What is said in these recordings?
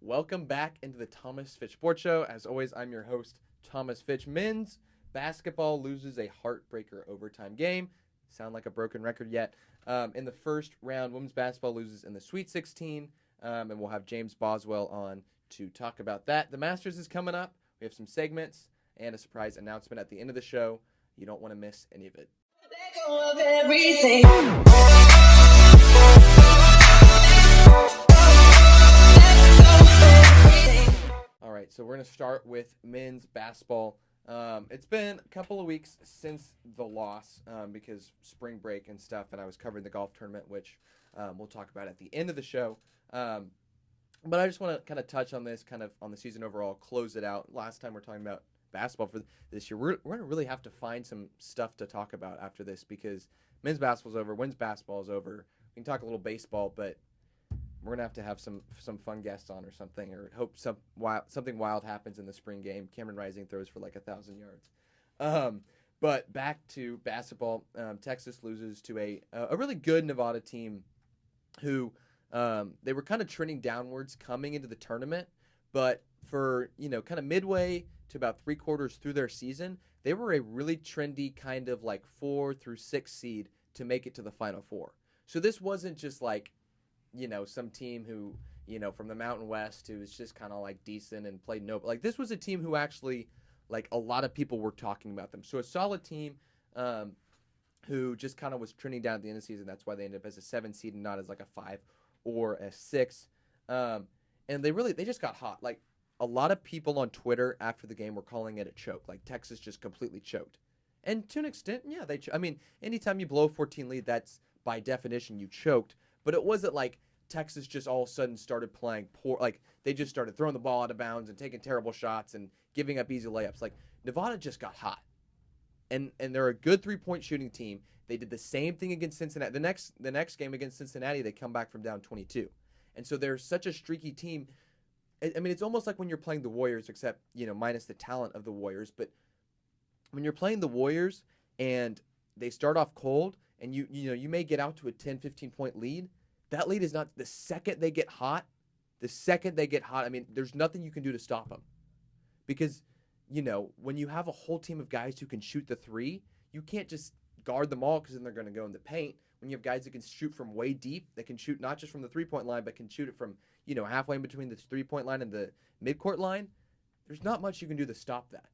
Welcome back into the Thomas Fitch Sports Show. As always, I'm your host, Thomas Fitch. Men's basketball loses a heartbreaker overtime game. Sound like a broken record yet. In the first round, women's basketball loses in the Sweet 16, and we'll have James Boswell on to talk about that. The Masters is coming up. We have some segments and a surprise announcement at the end of the show. You don't want to miss any of it. Let go of everything. All right, so we're going to start with men's basketball. It's been a couple of weeks since the loss because spring break and stuff, and I was covering the golf tournament, which we'll talk about at the end of the show. But I just want to kind of touch on this, kind of on the season overall, close it out. Last time we're talking about basketball for this year. We're going to really have to find some stuff to talk about after this because men's basketball's over, women's basketball is over. We can talk a little baseball, but we're going to have some fun guests on or something, or hope something wild happens in the spring game. Cameron Rising throws for like 1,000 yards. But back to basketball, Texas loses to a really good Nevada team who they were kind of trending downwards coming into the tournament, but for, kind of midway to about 3/4 through their season, they were a really trendy kind of like 4 through 6 seed to make it to the Final Four. So this wasn't just like, some team who, from the Mountain West who was just kind of like decent and played no. Like this was a team who actually, like a lot of people were talking about them. So a solid team who just kind of was trending down at the end of the season. That's why they ended up as a 7 seed and not as like a 5 or a 6. And they just got hot. Like a lot of people on Twitter after the game were calling it a choke. Like Texas just completely choked. And to an extent, yeah, anytime you blow a 14 lead, that's by definition you choked. But it wasn't like Texas just all of a sudden started playing poor. Like they just started throwing the ball out of bounds and taking terrible shots and giving up easy layups. Like Nevada just got hot. And they're a good 3-point shooting team. They did the same thing against Cincinnati. The next game against Cincinnati, they come back from down 22. And so they're such a streaky team. I mean, it's almost like when you're playing the Warriors, except, minus the talent of the Warriors. But when you're playing the Warriors and they start off cold and you may get out to a 10, 15-point lead, that lead is not the second they get hot. I mean, there's nothing you can do to stop them. Because, when you have a whole team of guys who can shoot the three, you can't just guard them all because then they're going to go in the paint. When you have guys that can shoot from way deep, that can shoot not just from the 3-point line, but can shoot it from, halfway in between the 3-point line and the midcourt line, there's not much you can do to stop that.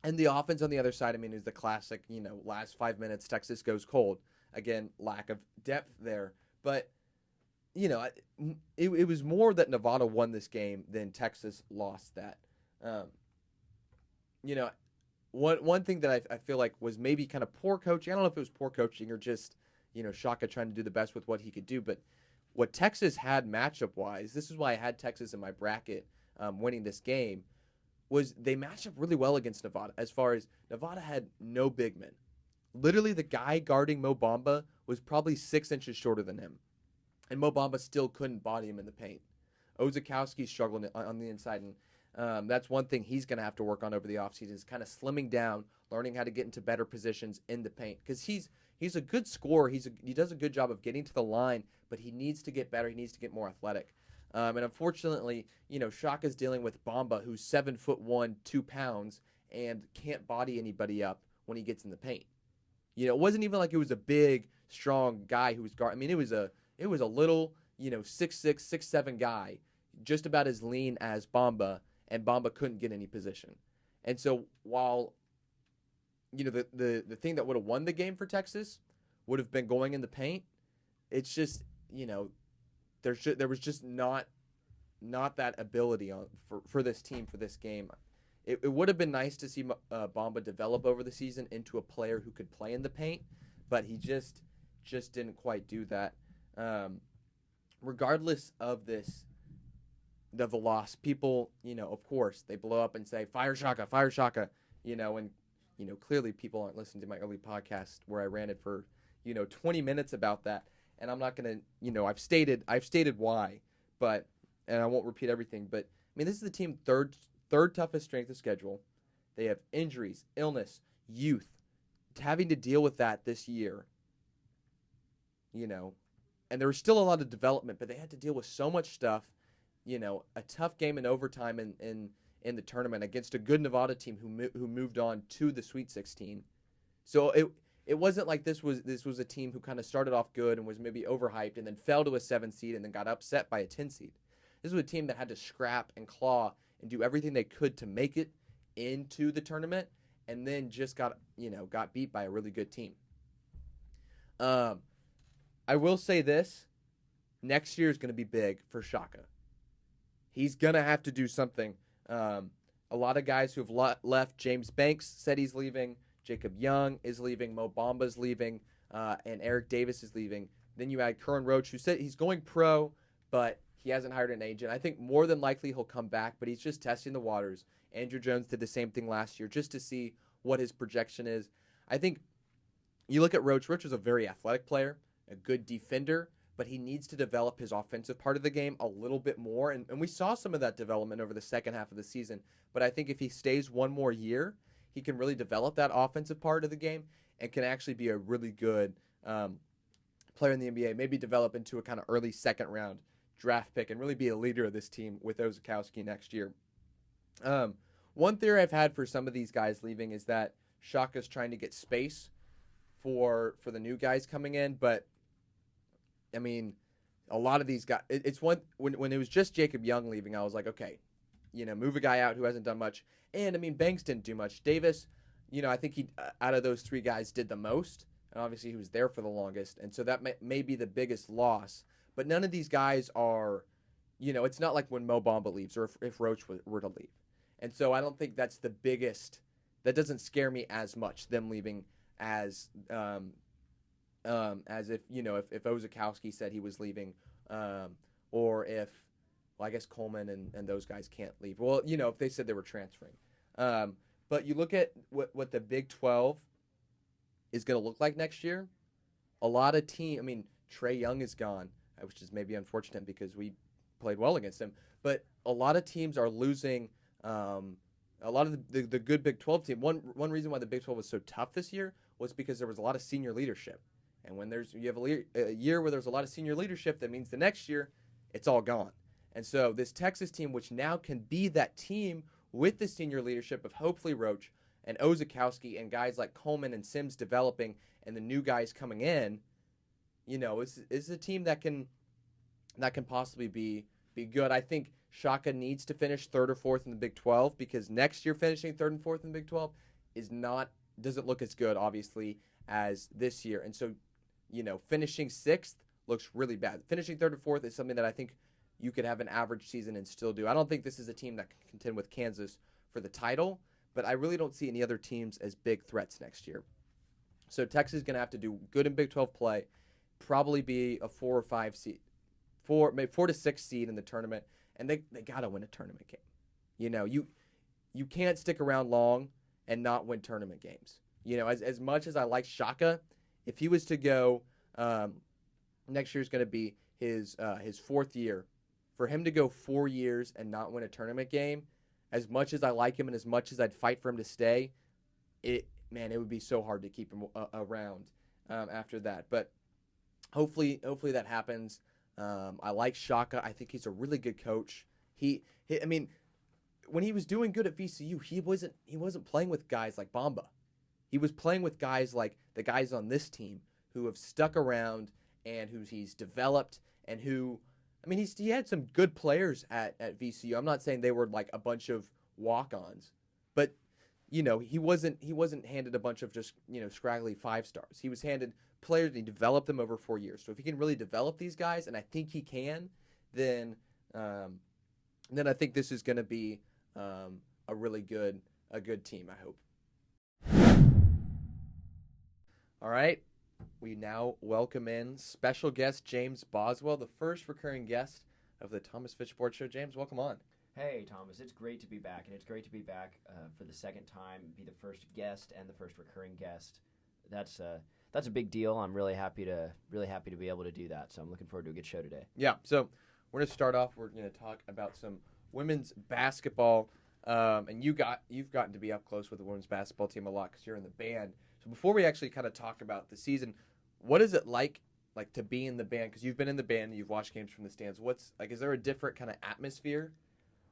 And the offense on the other side, I mean, is the classic, last 5 minutes, Texas goes cold. Again, lack of depth there. But, it was more that Nevada won this game than Texas lost that. One thing that I feel like was maybe kind of poor coaching. I don't know if it was poor coaching or just, Shaka trying to do the best with what he could do. But what Texas had matchup-wise, this is why I had Texas in my bracket winning this game, was they matched up really well against Nevada as far as Nevada had no big men. Literally, the guy guarding Mo Bamba was probably 6 inches shorter than him. And Mo Bamba still couldn't body him in the paint. Ozakowski's struggling on the inside, and that's one thing he's going to have to work on over the offseason is kind of slimming down, learning how to get into better positions in the paint. Because he's a good scorer. He does a good job of getting to the line, but he needs to get better. He needs to get more athletic. And unfortunately, Shaka's dealing with Bamba, who's 7'1", 2 pounds, and can't body anybody up when he gets in the paint. It wasn't even like it was a big, strong guy who was guard. I mean, it was a little, 6'6", 6'7" guy, just about as lean as Bamba, and Bamba couldn't get any position. And so while, the thing that would have won the game for Texas would have been going in the paint, it's just, there was just not that ability for this team for this game. It would have been nice to see Bamba develop over the season into a player who could play in the paint, but he just didn't quite do that. Regardless of the loss, people, of course, they blow up and say, fire Shaka, and, clearly people aren't listening to my early podcast where I ranted for, 20 minutes about that. And I'm not going to, I've stated why, and I won't repeat everything, but I mean, this is the team third toughest strength of schedule. They have injuries, illness, youth, having to deal with that this year, and there was still a lot of development, but they had to deal with so much stuff, a tough game in overtime in the tournament against a good Nevada team who moved on to the Sweet 16. So it wasn't like this was a team who kind of started off good and was maybe overhyped and then fell to a 7 seed and then got upset by a 10 seed. This was a team that had to scrap and claw and do everything they could to make it into the tournament, and then just got beat by a really good team. I will say this: next year is going to be big for Shaka. He's going to have to do something. A lot of guys who have left. James Banks said he's leaving. Jacob Young is leaving. Mo Bamba's leaving. And Eric Davis is leaving. Then you had Curran Roach, who said he's going pro, but he hasn't hired an agent. I think more than likely he'll come back, but he's just testing the waters. Andrew Jones did the same thing last year just to see what his projection is. I think you look at Roach. Roach is a very athletic player, a good defender, but he needs to develop his offensive part of the game a little bit more. And we saw some of that development over the second half of the season. But I think if he stays one more year, he can really develop that offensive part of the game and can actually be a really good player in the NBA, maybe develop into a kind of early second-round draft pick and really be a leader of this team with Ozakowski next year. One theory I've had for some of these guys leaving is that Shaka's trying to get space for the new guys coming in, but I mean, a lot of these guys, it's one, when it was just Jacob Young leaving, I was like, okay, move a guy out who hasn't done much. And I mean, Banks didn't do much. Davis, I think he, out of those three guys, did the most. And obviously he was there for the longest. And so that may be the biggest loss. But none of these guys are, it's not like when Mo Bamba leaves or if Roach were to leave. And so I don't think that's the biggest, that doesn't scare me as much, them leaving, as if if Ozakowski said he was leaving, or if, well, I guess Coleman and those guys can't leave. Well, if they said they were transferring. But you look at what the Big 12 is going to look like next year. A lot of Trae Young is gone, which is maybe unfortunate because we played well against him. But a lot of teams are losing. A lot of the good Big 12 team. One reason why the Big 12 was so tough this year was because there was a lot of senior leadership. And when you have a year where there's a lot of senior leadership, that means the next year it's all gone. And so this Texas team, which now can be that team with the senior leadership of hopefully Roach and Ozakowski and guys like Coleman and Sims developing and the new guys coming in, is a team that can possibly be good. I think Shaka needs to finish third or fourth in the Big 12 because next year finishing third and fourth in the Big 12 doesn't look as good, obviously, as this year. And so, finishing sixth looks really bad. Finishing third or fourth is something that I think you could have an average season and still do. I don't think this is a team that can contend with Kansas for the title, but I really don't see any other teams as big threats next year. So Texas is going to have to do good in Big 12 play, probably be a 4 or 5 seed, maybe 4 to 6 seed in the tournament, and they got to win a tournament game. You can't stick around long and not win tournament games. As much as I like Shaka, if he was to go, next year's going to be his fourth year. For him to go 4 years and not win a tournament game, as much as I like him and as much as I'd fight for him to stay, it would be so hard to keep him around after that. But hopefully that happens. I like Shaka. I think he's a really good coach. When he was doing good at VCU, he wasn't playing with guys like Bamba. He was playing with guys like the guys on this team who have stuck around and who he's developed and who, he had some good players at VCU. I'm not saying they were like a bunch of walk-ons, but he wasn't handed a bunch of just scraggly 5-stars. He was handed players and he developed them over 4 years. So if he can really develop these guys, and I think he can, then I think this is going to be a really good team, I hope. All right. We now welcome in special guest James Boswell, the first recurring guest of the Thomas Fitch Sports Show. James, welcome on. Hey, Thomas. It's great to be back, and it's great to be back for the second time, be the first guest and the first recurring guest. That's a big deal. I'm really happy to be able to do that. So I'm looking forward to a good show today. Yeah. So we're going to start off. We're going to talk about some women's basketball, and you've gotten to be up close with the women's basketball team a lot because you're in the band. So before we actually kind of talk about the season, what is it like like to be in the band? Because you've been in the band, and you've watched games from the stands. What's like? Is there a different kind of atmosphere?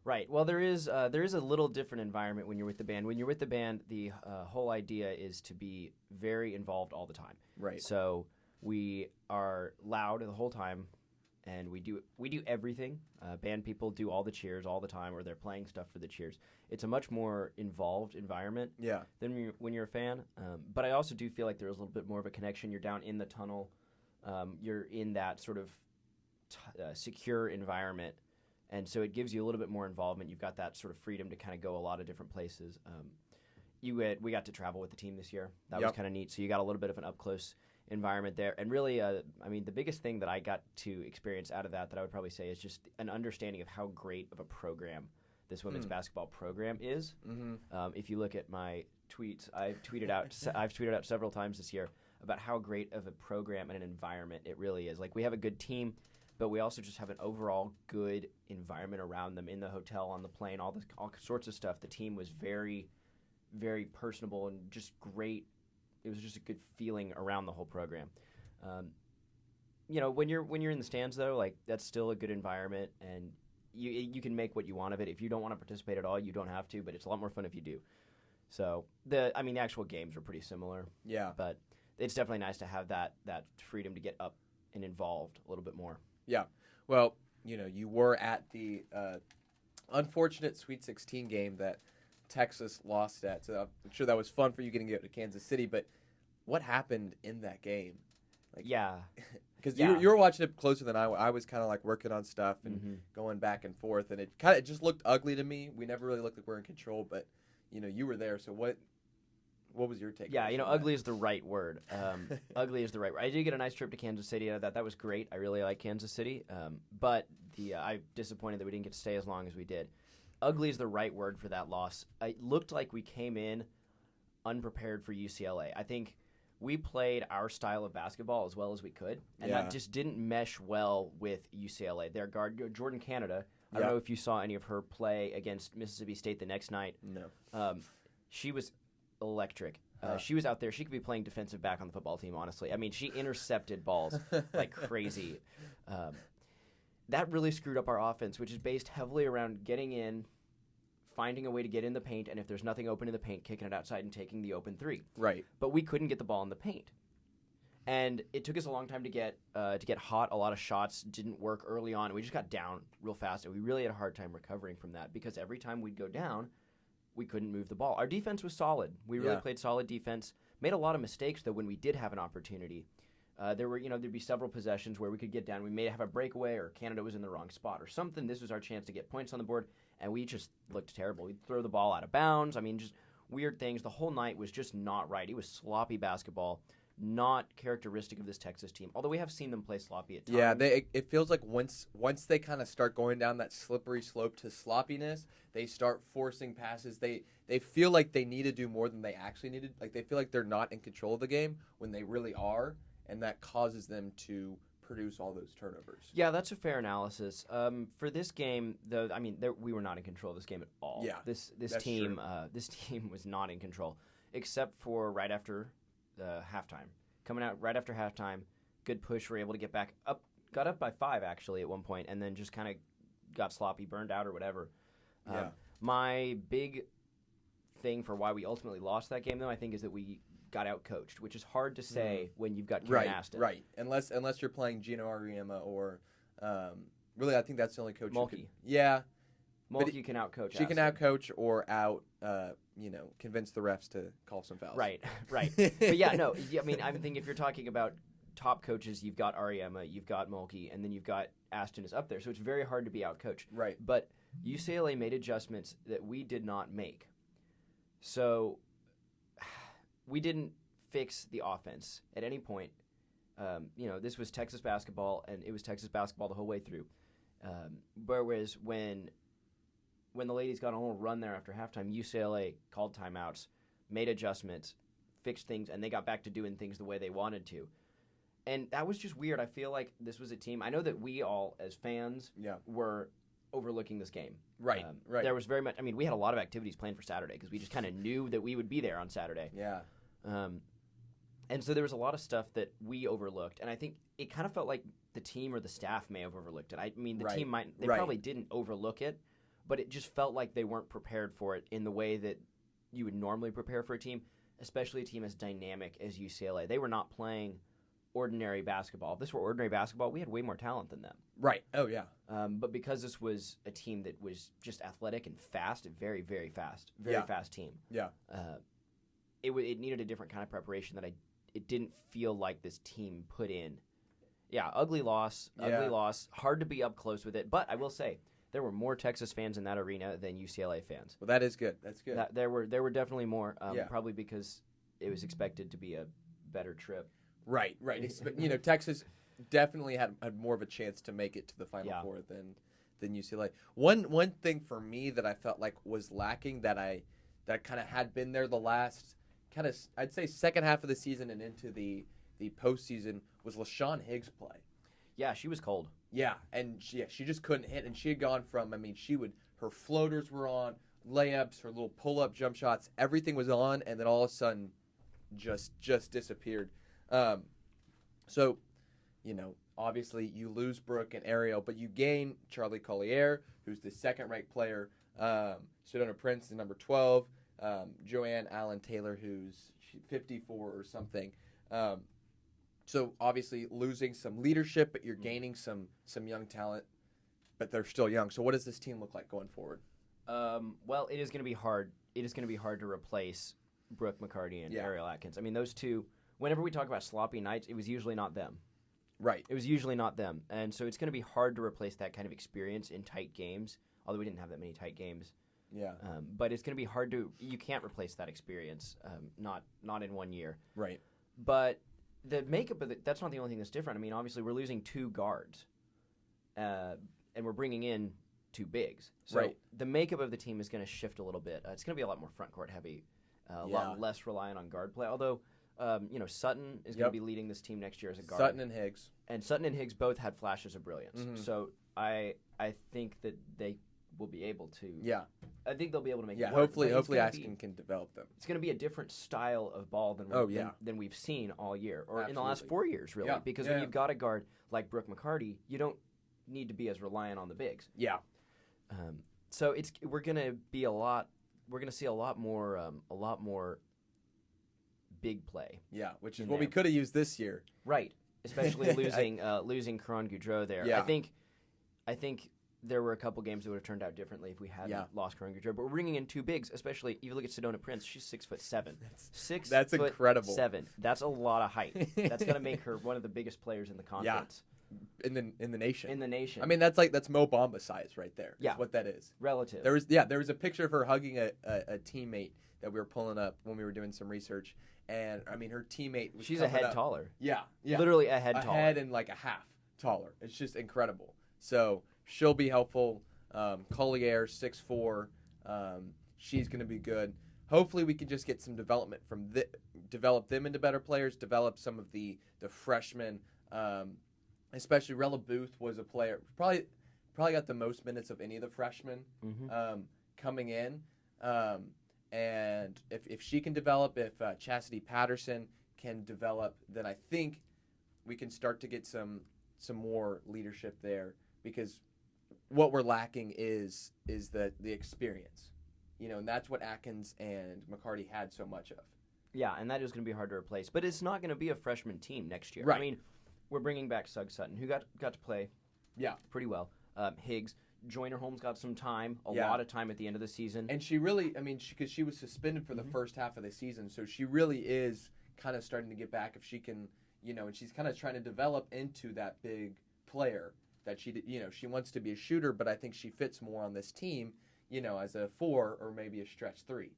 Right. Well, there is a little different environment when you're with the band. When you're with the band, the whole idea is to be very involved all the time. Right. So we are loud the whole time, and we do everything. Band people do all the cheers all the time, or they're playing stuff for the cheers. It's a much more involved environment than when you're a fan. But I also do feel like there's a little bit more of a connection. You're down in the tunnel. You're in that sort of secure environment. And so it gives you a little bit more involvement. You've got that sort of freedom to kind of go a lot of different places. We got to travel with the team this year. That was kind of neat. So you got a little bit of an up-close environment there. And really, the biggest thing that I got to experience out of that I would probably say is just an understanding of how great of a program this women's basketball program is. Mm-hmm. If you look at my tweets, I've tweeted out several times this year about how great of a program and an environment it really is. Like, we have a good team, but we also just have an overall good environment around them in the hotel, on the plane, all sorts of stuff. The team was very, very personable and just great. It was just a good feeling around the whole program. When you're in the stands though, like, that's still a good environment, and you can make what you want of it. If you don't want to participate at all, you don't have to, but it's a lot more fun if you do. So the actual games were pretty similar. Yeah. But it's definitely nice to have that freedom to get up and involved a little bit more. Yeah. Well, you were at the unfortunate Sweet 16 game that Texas lost at. So I'm sure that was fun for you getting to go to Kansas City. But what happened in that game? Because you were watching it closer than I was kind of like working on stuff and going back and forth. And it just looked ugly to me. We never really looked like we were in control. But, you were there. So what was your take? Yeah, ugly is the right word. Ugly is the right word. I did get a nice trip to Kansas City. That was great. I really like Kansas City. But I'm disappointed that we didn't get to stay as long as we did. Ugly is the right word for that loss. It looked like we came in unprepared for UCLA. I think we played our style of basketball as well as we could, and that just didn't mesh well with UCLA. Their guard, Jordan Canada, I don't know if you saw any of her play against Mississippi State the next night. No. She was electric. She was out there. She could be playing defensive back on the football team, honestly. I mean, she intercepted balls like crazy. That really screwed up our offense, which is based heavily around getting in, finding a way to get in the paint, and if there's nothing open in the paint, kicking it outside and taking the open three. Right. But we couldn't get the ball in the paint. And it took us a long time to get hot. A lot of shots didn't work early on. We just got down real fast, and we really had a hard time recovering from that because every time we'd go down, we couldn't move the ball. Our defense was solid. We really played solid defense. Made a lot of mistakes, though, when we did have an opportunity. There'd be several possessions where we could get down. We may have a breakaway, or Canada was in the wrong spot or something. This was our chance to get points on the board, and we just looked terrible. We'd throw the ball out of bounds. I mean, just weird things. The whole night was just not right. It was sloppy basketball, not characteristic of this Texas team, although we have seen them play sloppy at times. Yeah, it feels like once they kind of start going down that slippery slope to sloppiness, they start forcing passes. They feel like they need to do more than they actually needed. Like, they feel like they're not in control of the game when they really are, and that causes them to produce all those turnovers. Yeah, that's a fair analysis. For this game, though, I mean, we were not in control of this game at all. Yeah, this team was not in control, except for right after the halftime. Coming out right after halftime, good push. We're able to get back up. Got up by 5 actually at one point, and then just kind of got sloppy, burned out or whatever. My big thing for why we ultimately lost that game, though, I think, is that we got out-coached, which is hard to say when you've got Karen Aston. Right, unless you're playing Gino Auriemma or really, I think that's the only coach. Mulkey. Yeah. Mulkey can out-coach She can out-coach or convince the refs to call some fouls. Right. But yeah, no, I mean, I'm thinking if you're talking about top coaches, you've got Auriemma, you've got Mulkey, and then you've got Aston is up there, so it's very hard to be out-coached. Right. But UCLA made adjustments that we did not make. So we didn't fix the offense at any point. This was Texas basketball, and it was Texas basketball the whole way through. Whereas when the ladies got on a little run there after halftime, UCLA called timeouts, made adjustments, fixed things, and they got back to doing things the way they wanted to. And that was just weird. I feel like this was a team. I know that we all, as fans, were overlooking this game. Right. There was very much. I mean, we had a lot of activities planned for Saturday because we just kind of knew that we would be there on Saturday. Yeah. And so there was a lot of stuff that we overlooked, and I think it kind of felt like the team or the staff may have overlooked it. I mean, the Right. team they Right. probably didn't overlook it, but it just felt like they weren't prepared for it in the way that you would normally prepare for a team, especially a team as dynamic as UCLA. They were not playing ordinary basketball. If this were ordinary basketball, we had way more talent than them. Right. Oh, yeah. But because this was a team that was just athletic and fast, very, very fast, fast team. Yeah. It needed a different kind of preparation that it didn't feel like this team put in. Yeah, ugly loss, hard to be up close with it. But I will say, there were more Texas fans in that arena than UCLA fans. Well, that is good. That's good. There were definitely more, probably because it was expected to be a better trip. Right. Texas definitely had more of a chance to make it to the Final Four than UCLA. One thing for me that I felt like was lacking that kind of had been there the last kind of, I'd say, second half of the season and into the postseason was LaShawn Higgs' play. Yeah, she was cold. Yeah, and she just couldn't hit, and she had gone from, her floaters were on, layups, her little pull-up jump shots, everything was on, and then all of a sudden just disappeared. So, obviously you lose Brooke and Ariel, but you gain Charlie Collier, who's the second-ranked player, Sedona Prince, the number 12, Joanne Allen Taylor, who's 54 or something. So obviously losing some leadership, but you're gaining some young talent, but they're still young. So what does this team look like going forward? Well, it is going to be hard. It is going to be hard to replace Brooke McCarty and Ariel Atkins. I mean, those two, whenever we talk about sloppy nights, it was usually not them. Right. It was usually not them. And so it's going to be hard to replace that kind of experience in tight games, although we didn't have that many tight games. Yeah. But it's going to be hard you can't replace that experience, not in 1 year. Right. But the makeup of that's not the only thing that's different. I mean, obviously we're losing two guards, and we're bringing in two bigs. So the makeup of the team is going to shift a little bit. It's going to be a lot more front court heavy, a lot less reliant on guard play. Although, Sutton is going to be leading this team next year as a guard. Sutton and Higgs both had flashes of brilliance. Mm-hmm. So I think that they will be able to. Yeah. I think they'll be able to make it work. Hopefully Askin can develop them. It's going to be a different style of ball than we've seen all year, or in the last 4 years, really. Yeah. Because when you've got a guard like Brooke McCarty, you don't need to be as reliant on the bigs. Yeah. So we're going to see a lot more big play. Yeah, which is what we could have used this year. Right. Especially losing Karan Goudreau there. Yeah. I think there were a couple games that would have turned out differently if we hadn't lost Karan Goudreau. But we're bringing in two bigs, especially if you look at Sedona Prince. She's 6'7". That's incredible. 6'7". That's a lot of height. That's going to make her one of the biggest players in the conference. In the nation. In the nation. I mean, that's Mo Bamba size right there. Yeah. That's what that is. Relative. There was a picture of her hugging a teammate that we were pulling up when we were doing some research. And, I mean, her teammate was She's a head taller. Yeah. Literally a head taller. A head and like a half taller. It's just incredible. So she'll be helpful. Collier, 6'4". She's going to be good. Hopefully we can just get some development from develop them into better players, develop some of the freshmen. Especially Rella Booth was a player, probably got the most minutes of any of the freshmen coming in. And if she can develop, if Chastity Patterson can develop, then I think we can start to get some more leadership there, because what we're lacking is the experience, and that's what Atkins and McCarty had so much of. Yeah, and that is going to be hard to replace. But it's not going to be a freshman team next year. Right. I mean, we're bringing back Sug Sutton, who got to play pretty well. Higgs. Joyner Holmes got some time, a lot of time at the end of the season. And she really, because she was suspended for the first half of the season, so she really is kind of starting to get back if she can, and she's kind of trying to develop into that big player that she wants to be a shooter, but I think she fits more on this team, as a 4 or maybe a stretch 3.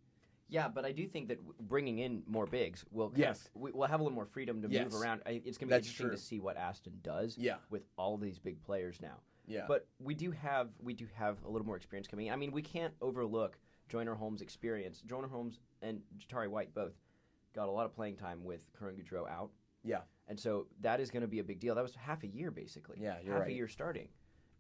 Yeah, but I do think that bringing in more bigs will we'll have a little more freedom to move around. It's going to be interesting to see what Aston does with all these big players now. Yeah. But we do have a little more experience coming in. I mean, we can't overlook Joyner Holmes' experience. Joyner Holmes and Jatari White both got a lot of playing time with Karan Goudreau out. Yeah. And so that is going to be a big deal. That was half a year, basically. Yeah, you're half right. a year starting.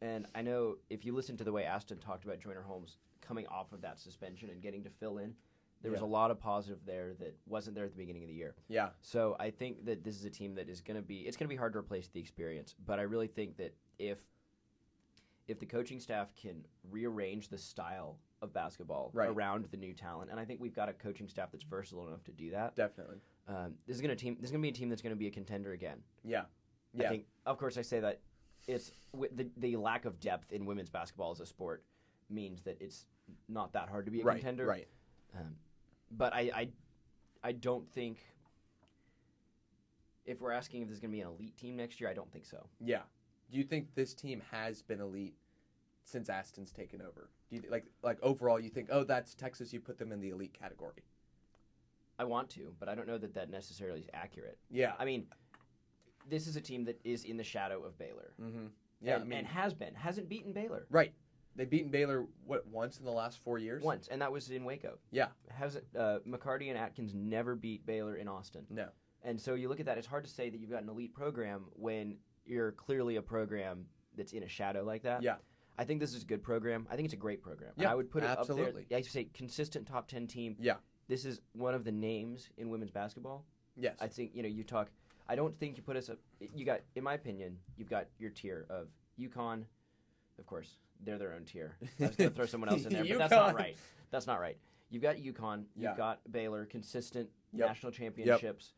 And I know if you listen to the way Aston talked about Joyner Holmes coming off of that suspension and getting to fill in, There was a lot of positive there that wasn't there at the beginning of the year. Yeah. So I think that this is a team that is going to be, it's going to be hard to replace the experience. But I really think that if the coaching staff can rearrange the style of basketball around the new talent, and I think we've got a coaching staff that's versatile enough to do that. Definitely. This is going to be a team that's going to be a contender again. Yeah. Yeah. I think, of course, I say that it's the lack of depth in women's basketball as a sport means that it's not that hard to be a contender. Right. But I don't think, if we're asking if there's going to be an elite team next year, I don't think so. Yeah. Do you think this team has been elite since Aston's taken over? Do you like overall you think, oh, that's Texas, you put them in the elite category? I want to, but I don't know that necessarily is accurate. Yeah. I mean, this is a team that is in the shadow of Baylor. Mm-hmm. Yeah. And hasn't beaten Baylor. Right. They've beaten Baylor, once in the last 4 years? Once, and that was in Waco. Yeah. McCarty and Atkins never beat Baylor in Austin. No. And so you look at that, it's hard to say that you've got an elite program when you're clearly a program that's in a shadow like that. Yeah. I think this is a good program. I think it's a great program. Yeah, I would put it absolutely. up there. I say consistent top 10 team. Yeah. This is one of the names in women's basketball. Yes. I think, you talk, I don't think you put us up, you got, in my opinion, you've got your tier of UConn, of course. They're their own tier. I was going to throw someone else in there, but that's not right. That's not right. You've got UConn. You've got Baylor, consistent national championships.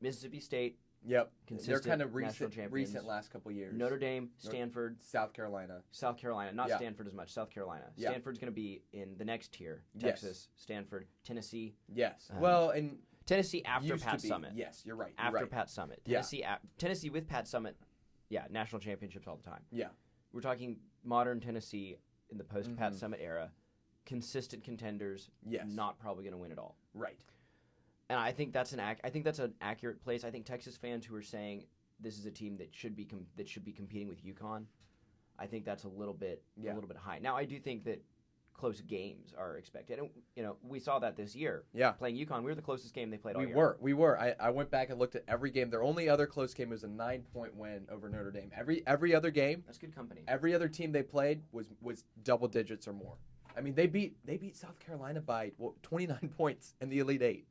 Mississippi State. Yep. Consistent. They're kind of recent last couple years. Notre Dame, Stanford, South Carolina. Not Stanford as much. South Carolina. Yeah. Stanford's going to be in the next tier. Texas, Stanford, Tennessee. Yes. And Tennessee after Pat Summitt. Yes, you're right. After Pat Summitt. Tennessee with Pat Summitt. Yeah, national championships all the time. Yeah. We're talking modern Tennessee in the post-Pat Summitt era. Consistent contenders. Yes. Not probably going to win it all. Right. And I think that's an accurate place. I think Texas fans who are saying this is a team that should be competing with UConn, I think that's a little bit high. Now I do think that close games are expected, and we saw that this year. Yeah. Playing UConn, we were the closest game they played all year. We were. I went back and looked at every game. Their only other close game was a 9-point win over Notre Dame. Every other game. That's good company. Every other team they played was double digits or more. I mean, they beat South Carolina by 29 points in the Elite Eight.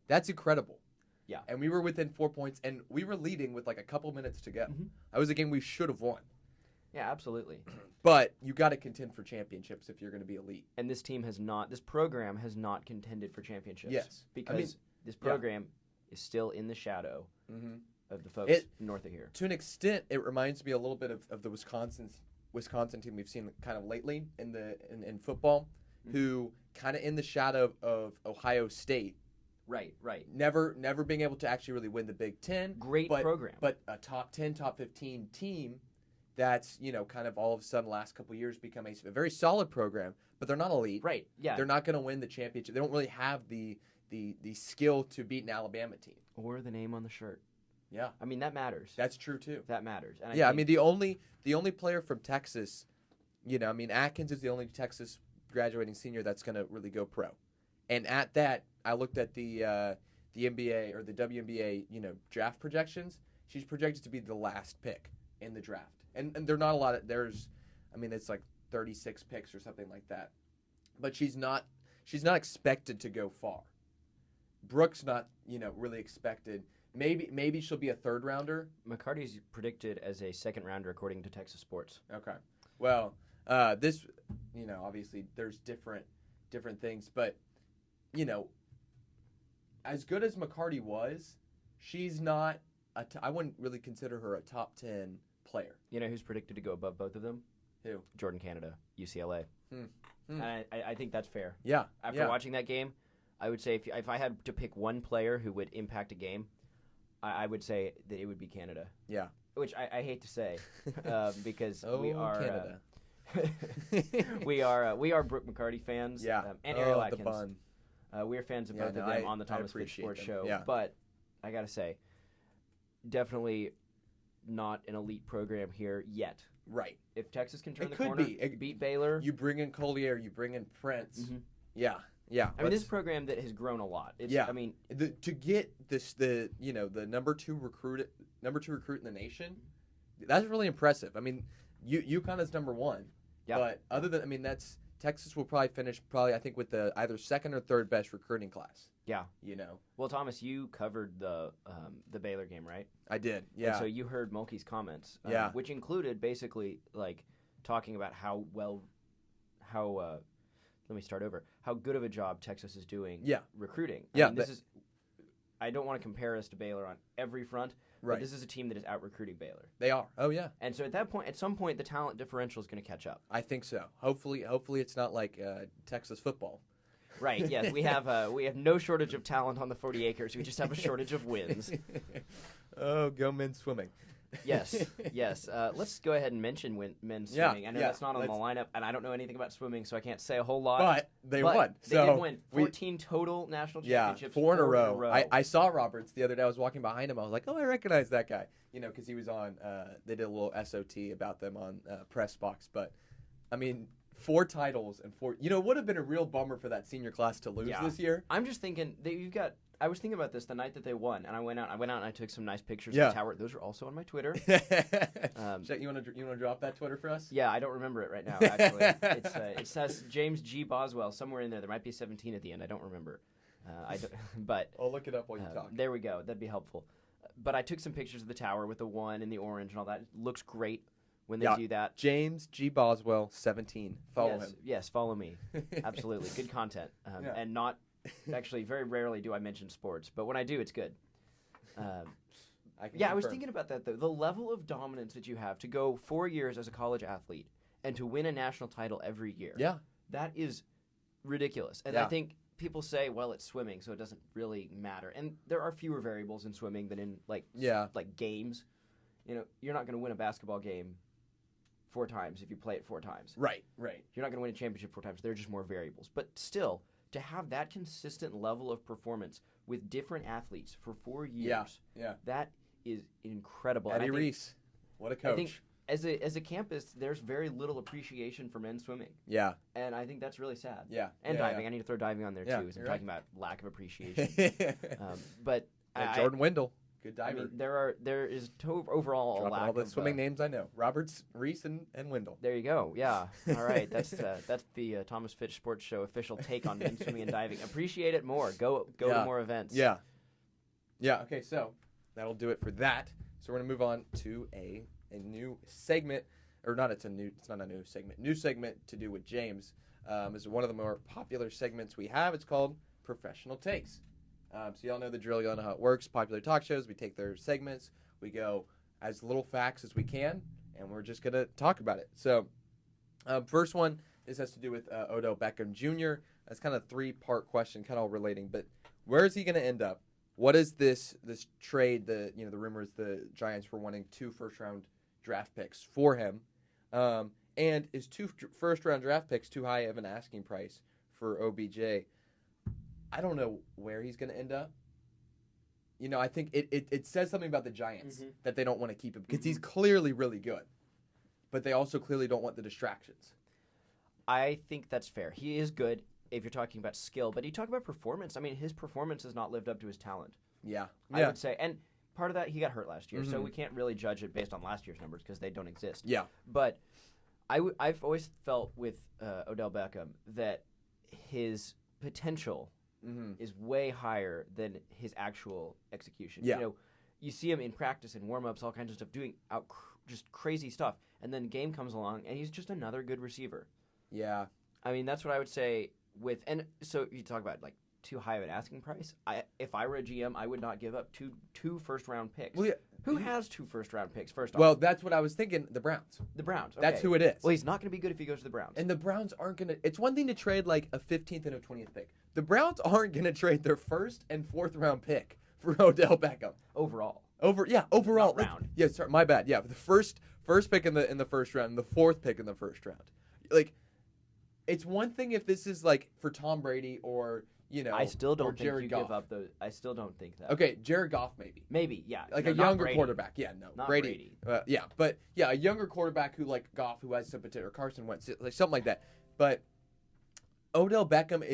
That's incredible. Yeah. And we were within 4 points, and we were leading with like a couple minutes to go. Mm-hmm. That was a game we should have won. Yeah, absolutely. But you got to contend for championships if you're going to be elite. And this program has not contended for championships. Yes. Because this program is still in the shadow of the folks north of here. To an extent, it reminds me a little bit of the Wisconsin team we've seen kind of lately in football, who kind of in the shadow of Ohio State. Right. Never being able to actually really win the Big Ten. Great program. But a top 10, top 15 team that's, kind of all of a sudden last couple of years become a very solid program, but they're not elite. Right, yeah. They're not going to win the championship. They don't really have the skill to beat an Alabama team. Or the name on the shirt. Yeah. I mean, that matters. That's true, too. That matters. And I mean, the only player from Texas, Atkins is the only Texas graduating senior that's going to really go pro. And at that, I looked at the NBA or the WNBA, draft projections. She's projected to be the last pick in the draft. And they're not a lot of, it's like 36 picks or something like that. But she's not expected to go far. Brooke's not, really expected. Maybe she'll be a third rounder. McCarty's predicted as a second rounder according to Texas Sports. Okay. Well, this, obviously there's different things, but as good as McCarty was, she's not I wouldn't really consider her a top 10 player. You know who's predicted to go above both of them? Who? Jordan Canada, UCLA. And I think that's fair. Yeah. After watching that game, I would say if I had to pick one player who would impact a game, I would say that it would be Canada. Yeah. Which I hate to say because we are Canada. we are Brooke McCarty fans. Yeah. And Ariel the Atkins. bun. We are fans of both of them on the Thomas Fitch Sports Show. Yeah. But I got to say, definitely not an elite program here yet. Right. If Texas can turn the could corner, be. beat Baylor. You bring in Collier, you bring in Prince. Mm-hmm. Yeah. I mean, this program that has grown a lot. I mean, to get the number two recruit in the nation, that's really impressive. I mean, UConn is number one. Yeah. But other than that's Texas will probably finish I think with the either second or third best recruiting class. Yeah. You know. Well, Thomas, you covered the Baylor game, right? I did. Yeah. And so you heard Mulkey's comments, yeah, which included basically like talking about how let me start over. How good of a job Texas is doing recruiting. I mean, I don't want to compare us to Baylor on every front, but this is a team that is out-recruiting Baylor. They are. Oh, yeah. And so at some point, the talent differential is going to catch up. I think so. Hopefully it's not like Texas football. Right, yes. We have no shortage of talent on the 40 acres. We just have a shortage of wins. Oh, go men's swimming. Yes. Let's go ahead and mention men's swimming. I know that's not on the lineup, and I don't know anything about swimming, so I can't say a whole lot. But they won. They did win. 14 total national championships. 4 in a row. I saw Roberts the other day. I was walking behind him. I was like, oh, I recognize that guy. You know, because he was on, they did a little SOT about them on Press Box. But, I mean, 4 titles and 4, it would have been a real bummer for that senior class to lose this year. I'm just thinking I was thinking about this the night that they won, and I went out and I took some nice pictures of the tower. Those are also on my Twitter. You want to drop that Twitter for us? Yeah, I don't remember it right now. Actually, it says James G. Boswell somewhere in there. There might be 17 at the end. I don't remember. But I'll look it up while you talk. There we go. That'd be helpful. But I took some pictures of the tower with the 1 and the orange and all that. It looks great when they do that. James G. Boswell, 17. Follow him. Yes, follow me. Absolutely, good content, and not. Actually, very rarely do I mention sports, but when I do, it's good. I was thinking about that, though. The level of dominance that you have to go 4 years as a college athlete and to win a national title every year. Yeah. That is ridiculous. And I think people say, well, it's swimming, so it doesn't really matter. And there are fewer variables in swimming than in, like games. You're not going to win a basketball game 4 times if you play it 4 times. Right. You're not going to win a championship 4 times. There are just more variables. But still, to have that consistent level of performance with different athletes for 4 years, that is incredible. Eddie Reese, what a coach. I think as a campus, there's very little appreciation for men's swimming. Yeah. And I think that's really sad. Yeah. And diving. I need to throw diving on there, too, as I'm talking about lack of appreciation. But Jordan Wendell. Good diver. I mean, there is overall a lack all the of swimming names I know: Roberts, Reese, and Wendell. There you go. Yeah. All right. That's the Thomas Fitch Sports Show official take on men's swimming and diving. Appreciate it more. Go to more events. Yeah. Okay. So that'll do it for that. So we're gonna move on to a new segment, or not? It's not a new segment. New segment to do with James. Is one of the more popular segments we have. It's called Professional Takes. So y'all know the drill. Y'all know how it works. Popular talk shows, we take their segments. We go as little facts as we can, and we're just going to talk about it. So first one, this has to do with Odell Beckham Jr. That's kind of a 3-part question, kind of all relating. But where is he going to end up? What is this trade? The rumors the Giants were wanting 2 first-round draft picks for him. And is 2 first-round draft picks too high of an asking price for OBJ? I don't know where he's going to end up. I think it says something about the Giants that they don't want to keep him because he's clearly really good. But they also clearly don't want the distractions. I think that's fair. He is good if you're talking about skill. But you talk about performance. I mean, his performance has not lived up to his talent. Yeah. I would say. And part of that, he got hurt last year. So we can't really judge it based on last year's numbers because they don't exist. Yeah. But I've always felt with Odell Beckham that his potential is way higher than his actual execution. Yeah. You see him in practice and warm-ups, all kinds of stuff, doing just crazy stuff. And then game comes along, and he's just another good receiver. Yeah. I mean, that's what I would say with – and so you talk about, like, too high of an asking price. If I were a GM, I would not give up two first-round picks. Well, yeah. Who has 2 first-round picks, first off? Well, that's what I was thinking. The Browns. The Browns. Okay. That's who it is. Well, he's not going to be good if he goes to the Browns. And the Browns aren't going to – it's one thing to trade, like, a 15th and a 20th pick. The Browns aren't going to trade their 1st and 4th round pick for Odell Beckham. Overall. Overall. Not round. Yeah, sorry, my bad. Yeah, the first pick in the first round and the 4th pick in the first round. Like, it's one thing if this is, like, for Tom Brady or – I still don't think Jared you Goff. give up those. I still don't think that. Okay, Jared Goff maybe. Maybe, yeah. Like no, a younger Brady. quarterback. Yeah, no. Not Brady. Yeah, but a younger quarterback who like Goff who has some potential, or Carson Wentz, like something like that. But Odell Beckham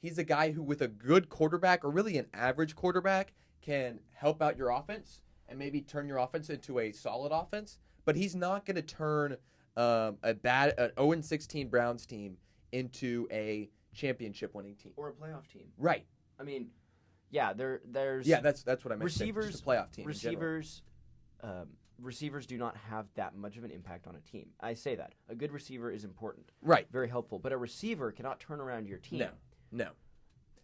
he's a guy who with a good quarterback or really an average quarterback can help out your offense and maybe turn your offense into a solid offense. But he's not going to turn an 0-16 Browns team into a championship-winning team or a playoff team. Right. I mean, yeah, there's that's what I meant. receivers, just a playoff team. in general. Receivers do not have that much of an impact on a team. I say that a good receiver is important, Right. very helpful, but a receiver cannot turn around your team. No.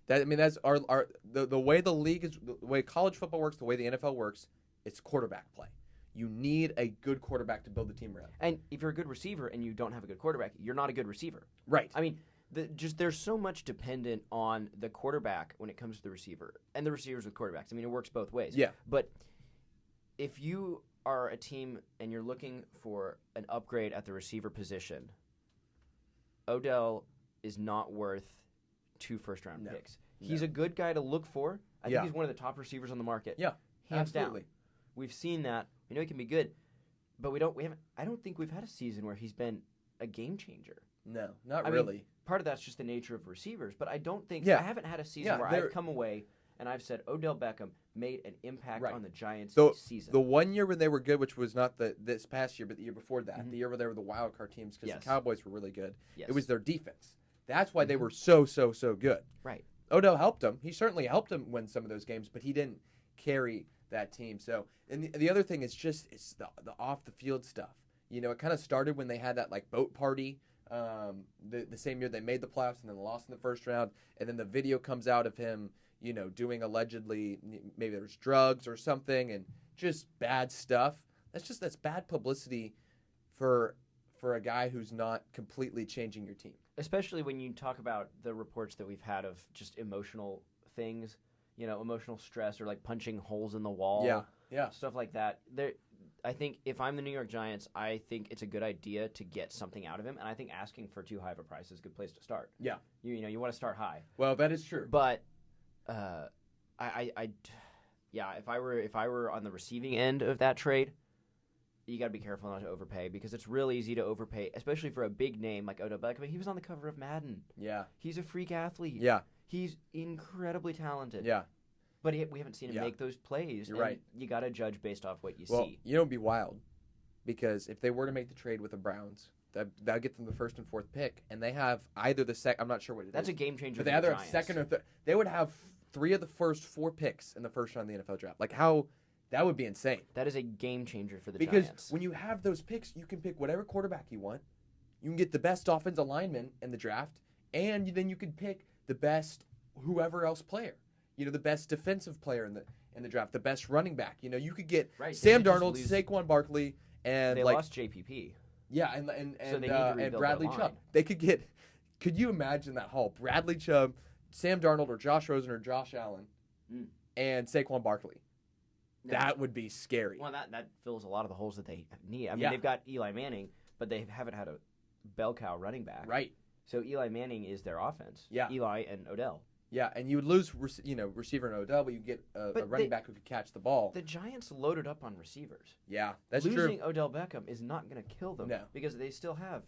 That's the way the league is, the way college football works, the way the NFL works. It's quarterback play. You need a good quarterback to build the team around. And if you're a good receiver and you don't have a good quarterback, you're not a good receiver. Right. I mean, there's so much dependent on the quarterback when it comes to the receiver and the receivers with quarterbacks. I mean, it works both ways. Yeah. But if you are a team and you're looking for an upgrade at the receiver position, Odell is not worth 2 first-round picks. He's a good guy to look for. I think he's one of the top receivers on the market. Yeah, hands absolutely. down. We've seen that. We know he can be good, but we haven't. I don't think we've had a season where he's been a game changer. No, not I really. mean, part of that's just the nature of receivers, but I don't think I haven't had a season where I've come away and I've said Odell Beckham made an impact on the Giants season. The 1 year when they were good, which was not this past year, but the year before that, the year where they were the wild card teams because the Cowboys were really good. It was their defense. That's why they were so good. Right. Odell helped them. He certainly helped them win some of those games, but he didn't carry that team. So, and the other thing is just it's the off the field stuff. You know, it kind of started when they had that like boat party the same year they made the playoffs and then lost in the first round, and then the video comes out of him, you know, doing allegedly maybe there was drugs or something and just bad stuff. That's bad publicity for a guy who's not completely changing your team. Especially when you talk about the reports that we've had of just emotional things, you know, emotional stress or like punching holes in the wall. Yeah. Stuff like that. I think if I'm the New York Giants, I think it's a good idea to get something out of him, and I think asking for too high of a price is a good place to start. Yeah. You know, you want to start high. Well, that is true. But if I were on the receiving end of that trade, you got to be careful not to overpay because it's really easy to overpay, especially for a big name like Odell Beckham. He was on the cover of Madden. Yeah. He's a freak athlete. Yeah. He's incredibly talented. Yeah. But we haven't seen him make those plays. You're right. You got to judge based off what you well, see. You know, it'd be wild because if they were to make the trade with the Browns, that'll get them the 1st and 4th pick, and they have either the second. I'm not sure what it is. That's a game changer. But they either have second or third. They would have 3 of the first 4 picks in the first round of the NFL draft. Like how that would be insane. That is a game changer for the Giants. Because when you have those picks, you can pick whatever quarterback you want. You can get the best offensive lineman in the draft, and then you can pick the best whoever else player. You know, the best defensive player in the draft, the best running back. You know, you could get Sam Darnold, Saquon Barkley, and they lost JPP. Yeah, and so Bradley Chubb. They could get. Could you imagine that haul? Bradley Chubb, Sam Darnold, or Josh Rosen, or Josh Allen, and Saquon Barkley. That would be scary. Well, that fills a lot of the holes that they need. I mean, they've got Eli Manning, but they haven't had a bell cow running back. Right. So Eli Manning is their offense. Yeah. Eli and Odell. Yeah, and you would lose, receiver and Odell, but you get a running back who could catch the ball. The Giants loaded up on receivers. Yeah, that's true. true. Losing Odell Beckham is not going to kill them. No. Because they still have.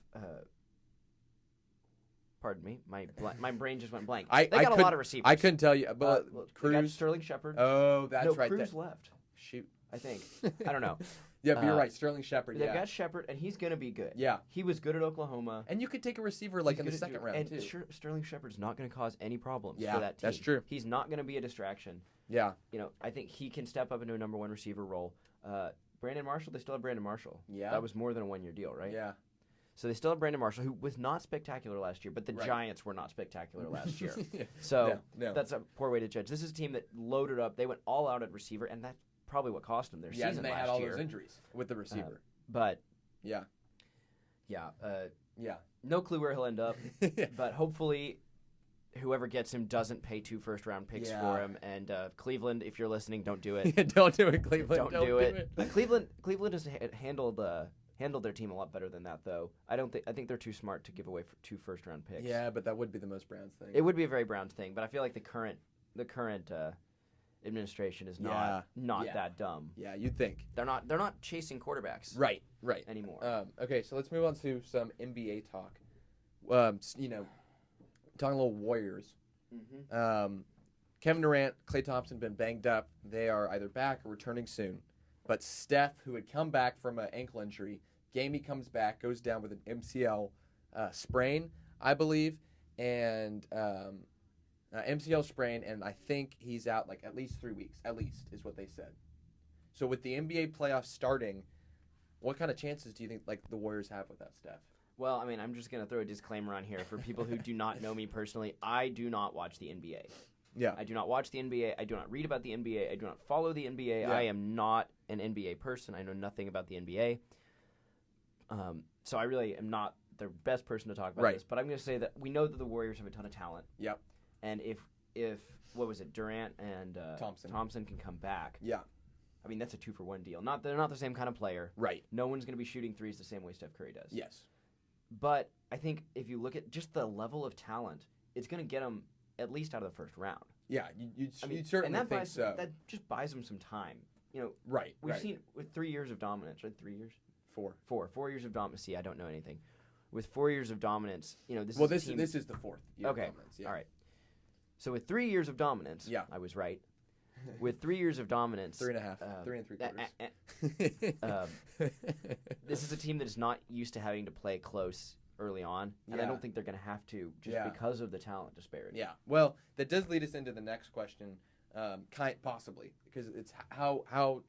Pardon me, my brain just went blank. They got a lot of receivers. I couldn't tell you, but Cruz, they got Sterling Shepard. Oh, that's right. Cruz left. Shoot, I think. I don't know. Yeah, but you're right. Sterling Shepard. They've got Shepard, and he's going to be good. Yeah, he was good at Oklahoma. And you could take a receiver like in the second round too. And Sterling Shepard's not going to cause any problems for that team. That's true. He's not going to be a distraction. Yeah, you know, I think he can step up into a number 1 receiver role. Brandon Marshall, they still have Brandon Marshall. Yeah, that was more than a 1-year deal, right? Yeah. So they still have Brandon Marshall, who was not spectacular last year, but the Giants were not spectacular last year. So that's a poor way to judge. This is a team that loaded up. They went all out at receiver, and that's probably what cost them their season last year. Yeah, and they had all those injuries with the receiver. But yeah. No clue where he'll end up. But hopefully, whoever gets him doesn't pay 2 first-round picks for him. And Cleveland, if you're listening, don't do it. Don't do it, Cleveland. Don't do it. Cleveland has handled their team a lot better than that, though. I think they're too smart to give away 2 first-round picks. Yeah, but that would be the most Browns thing. It would be a very Browns thing, but I feel like the current administration is not that dumb. Yeah, you'd think they're not chasing quarterbacks. Right anymore. Okay, so let's move on to some NBA talk. Talking a little Warriors. Mm-hmm. Kevin Durant, Klay Thompson been banged up. They are either back or returning soon. But Steph, who had come back from an ankle injury, game he comes back, goes down with an MCL sprain. I believe, and MCL sprain, and I think he's out like at least 3 weeks. At least is what they said. So with the NBA playoffs starting, what kind of chances do you think like the Warriors have without Steph? Well, I mean, I'm just going to throw a disclaimer on here for people who do not know me personally. I do not watch the NBA. Yeah. I do not watch the NBA. I do not read about the NBA. I do not follow the NBA. Yeah. I am not an NBA person. I know nothing about the NBA. So I really am not the best person to talk about Right. this. But I'm going to say that we know that the Warriors have a ton of talent. Yep. And if what was it, Durant and Thompson can come back. Yeah. I mean, that's a 2-for-1 deal. They're not the same kind of player. Right. No one's going to be shooting threes the same way Steph Curry does. Yes. But I think if you look at just the level of talent, it's going to get them at least out of the first round. Yeah, you'd certainly and think so. That just buys them some time. Right. We've seen with 3 years of dominance, right? 3 years? 4. 4 years of dominance. See, I don't know anything. With 4 years of dominance, this is the 4th year okay. of dominance. Yeah. All right. So with 3 years of dominance, yeah. I was right. With 3 years of dominance, 3.5, 3 3/4. This is a team that is not used to having to play close early on, and I don't think they're going to have to just because of the talent disparity. Yeah. Well, that does lead us into the next question, possibly because it's how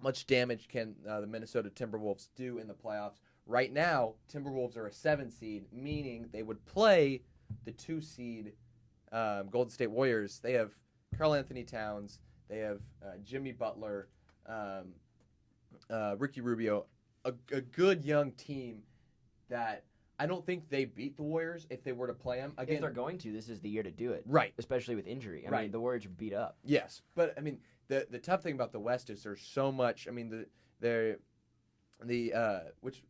much damage can the Minnesota Timberwolves do in the playoffs? Right now, Timberwolves are a 7 seed, meaning they would play the 2 seed Golden State Warriors. They have Karl Anthony Towns. They have Jimmy Butler, Ricky Rubio, a good young team that I don't think they beat the Warriors if they were to play them. Again, if they're going to, this is the year to do it. Right. Especially with injury. I mean, the Warriors are beat up. Yes. But, I mean, the tough thing about the West is there's so much. I mean, which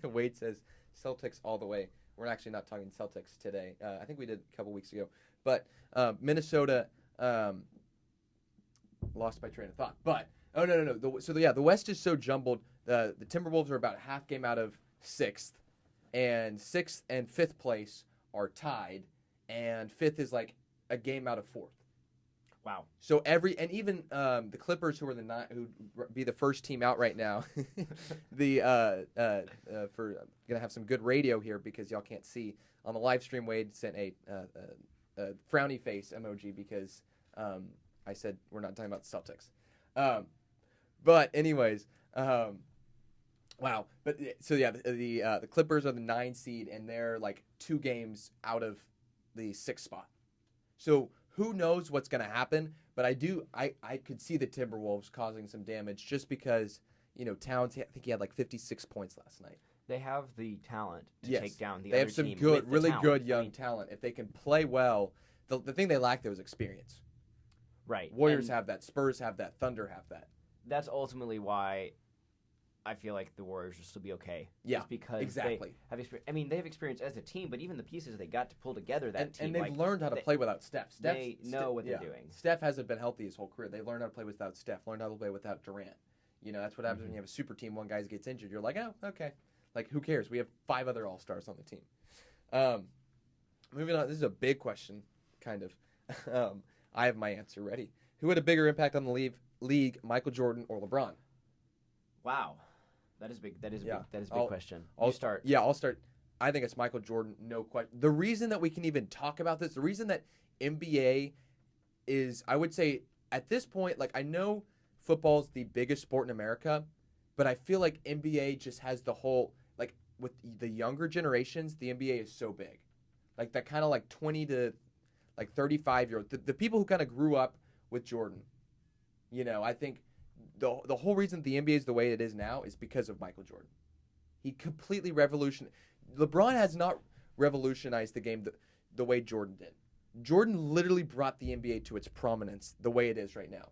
Wade says Celtics all the way. We're actually not talking Celtics today. I think we did a couple weeks ago. But Minnesota lost my train of thought. But, no. The West is so jumbled. The Timberwolves are about a half game out of 6th. And 6th and 5th place are tied. And 5th is like a game out of 4th. Wow. So even the Clippers, who are who'd be the first team out right now, for gonna have some good radio here because y'all can't see on the live stream. Wade sent a frowny face emoji because I said we're not talking about the Celtics. But anyways, wow. But so yeah, the Clippers are the 9 seed and they're like 2 games out of the 6th spot. So who knows what's going to happen? But I could see the Timberwolves causing some damage just because Towns. I think he had like 56 points last night. They have the talent to take down the they other have some team. good, really talent. good young talent. If they can play well, the thing they lack though is experience. Right. Warriors have that. Spurs have that. Thunder have that. That's ultimately why I feel like the Warriors will still be okay. Yeah, just because exactly. They have experience as a team, but even the pieces they got to pull together that team. And they've learned how to play without Steph. They know what they're doing. Steph hasn't been healthy his whole career. They've learned how to play without Steph, learned how to play without Durant. That's what happens when you have a super team. One guy gets injured. You're like, oh, okay. Like, who cares? We have 5 other All-Stars on the team. Moving on. This is a big question, kind of. I have my answer ready. Who had a bigger impact on the league, Michael Jordan or LeBron? Wow. That is big. That is a big question. I'll start. Yeah, I'll start. I think it's Michael Jordan, no question. The reason that we can even talk about this, the reason that NBA is, I would say, at this point, like I know football's the biggest sport in America, but I feel like NBA just has the whole, like with the younger generations, the NBA is so big. Like that kind of like 20 to like 35-year-old, the people who kind of grew up with Jordan, I think the whole reason the NBA is the way it is now is because of Michael Jordan. He completely revolutionized. LeBron has not revolutionized the game the way Jordan did. Jordan literally brought the NBA to its prominence the way it is right now.